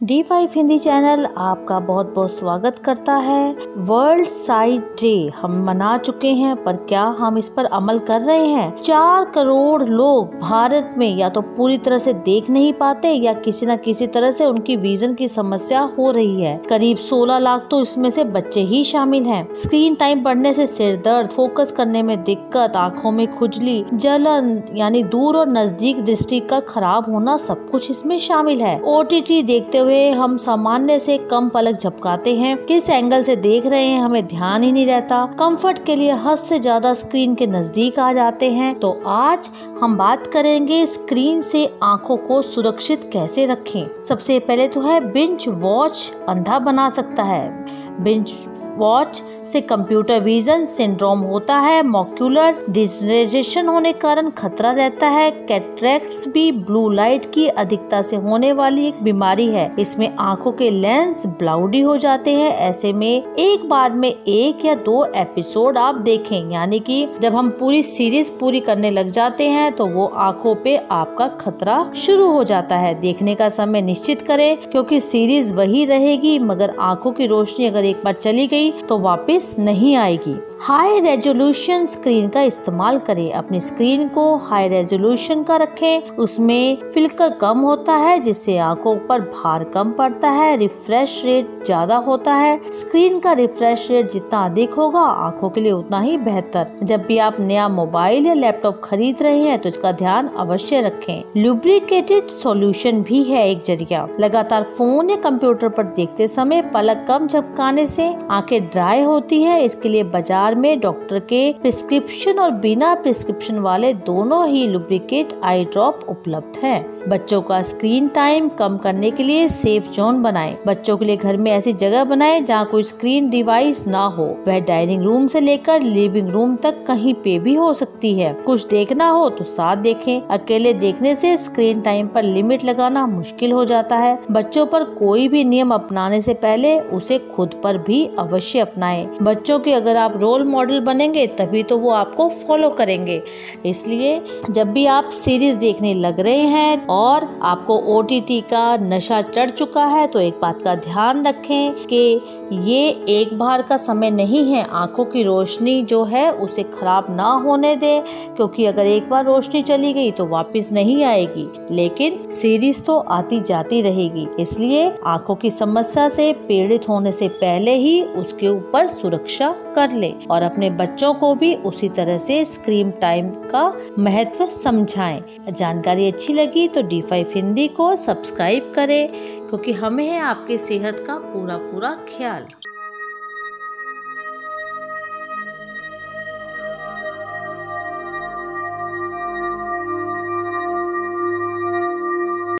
D5 Hindi channel आपका बहुत बहुत स्वागत करता है। वर्ल्ड साइट डे हम मना चुके हैं, पर क्या हम इस पर अमल कर रहे हैं? 4 करोड़ लोग भारत में या तो पूरी तरह से देख नहीं पाते या किसी न किसी तरह से उनकी विजन की समस्या हो रही है। करीब 16 लाख तो इसमें से बच्चे ही शामिल हैं। स्क्रीन टाइम बढ़ने से सिर दर्द, फोकस करने में दिक्कत, आँखों में खुजली, जलन यानी दूर और नजदीक दृष्टि का खराब होना, सब कुछ इसमें शामिल है। OTT देखते हुए हम सामान्य से कम पलक झपकाते हैं। किस एंगल से देख रहे हैं हमें ध्यान ही नहीं रहता। कंफर्ट के लिए हद से ज्यादा स्क्रीन के नजदीक आ जाते हैं। तो आज हम बात करेंगे स्क्रीन से आंखों को सुरक्षित कैसे रखें। सबसे पहले तो है बिंज वॉच अंधा बना सकता है। बिंज वॉच से कंप्यूटर विजन सिंड्रोम होता है। मॉक्यूलर डिजनरेशन होने के कारण खतरा रहता है। कैटरेक्ट्स भी ब्लू लाइट की अधिकता से होने वाली एक बीमारी है। इसमें आंखों के लेंस ब्लाउडी हो जाते हैं। ऐसे में एक बार में 1 या 2 एपिसोड आप देखें, यानी कि जब हम पूरी सीरीज पूरी करने लग जाते हैं तो वो आंखों पे आपका खतरा शुरू हो जाता है। देखने का समय निश्चित करें, क्योंकि सीरीज वही रहेगी, मगर आंखों की रोशनी अगर एक बार चली गई तो वापस नहीं आएगी। हाई रेजोल्यूशन स्क्रीन का इस्तेमाल करें। अपनी स्क्रीन को हाई रेजोल्यूशन का रखें। उसमें फ्लिकर कम होता है, जिससे आंखों पर भार कम पड़ता है। रिफ्रेश रेट ज्यादा होता है। स्क्रीन का रिफ्रेश रेट जितना अधिक होगा आंखों के लिए उतना ही बेहतर। जब भी आप नया मोबाइल या लैपटॉप खरीद रहे हैं तो इसका ध्यान अवश्य रखें। लुब्रिकेटेड सॉल्यूशन भी है एक जरिया। लगातार फोन या कंप्यूटर पर देखते समय पलक कम झपकाने से आंखें ड्राई होती है। इसके लिए बाजार में डॉक्टर के प्रिस्क्रिप्शन और बिना प्रिस्क्रिप्शन वाले दोनों ही लुब्रिकेट आई ड्रॉप उपलब्ध है। बच्चों का स्क्रीन टाइम कम करने के लिए सेफ जोन बनाएं। बच्चों के लिए घर में ऐसी जगह बनाएं जहां कोई स्क्रीन डिवाइस ना हो। वह डाइनिंग रूम से लेकर लिविंग रूम तक कहीं पे भी हो सकती है। कुछ देखना हो तो साथ देखें। अकेले देखने से स्क्रीन टाइम पर लिमिट लगाना मुश्किल हो जाता है। बच्चों पर कोई भी नियम अपनाने से पहले उसे खुद पर भी अवश्य अपनाएं। बच्चों के अगर आप रोल मॉडल बनेंगे तभी तो वो आपको फॉलो करेंगे। इसलिए जब भी आप सीरीज देखने लग रहे हैं और आपको OTT का नशा चढ़ चुका है तो एक बात का ध्यान रखें कि ये एक बार का समय नहीं है। आंखों की रोशनी जो है उसे खराब ना होने दें, क्योंकि अगर एक बार रोशनी चली गई तो वापस नहीं आएगी, लेकिन सीरीज तो आती जाती रहेगी। इसलिए आंखों की समस्या से पीड़ित होने से पहले ही उसके ऊपर सुरक्षा कर ले और अपने बच्चों को भी उसी तरह से स्क्रीन टाइम का महत्व समझाएं। जानकारी अच्छी लगी तो D5 हिंदी को सब्सक्राइब करें, क्योंकि हमें है आपकी सेहत का पूरा ख्याल।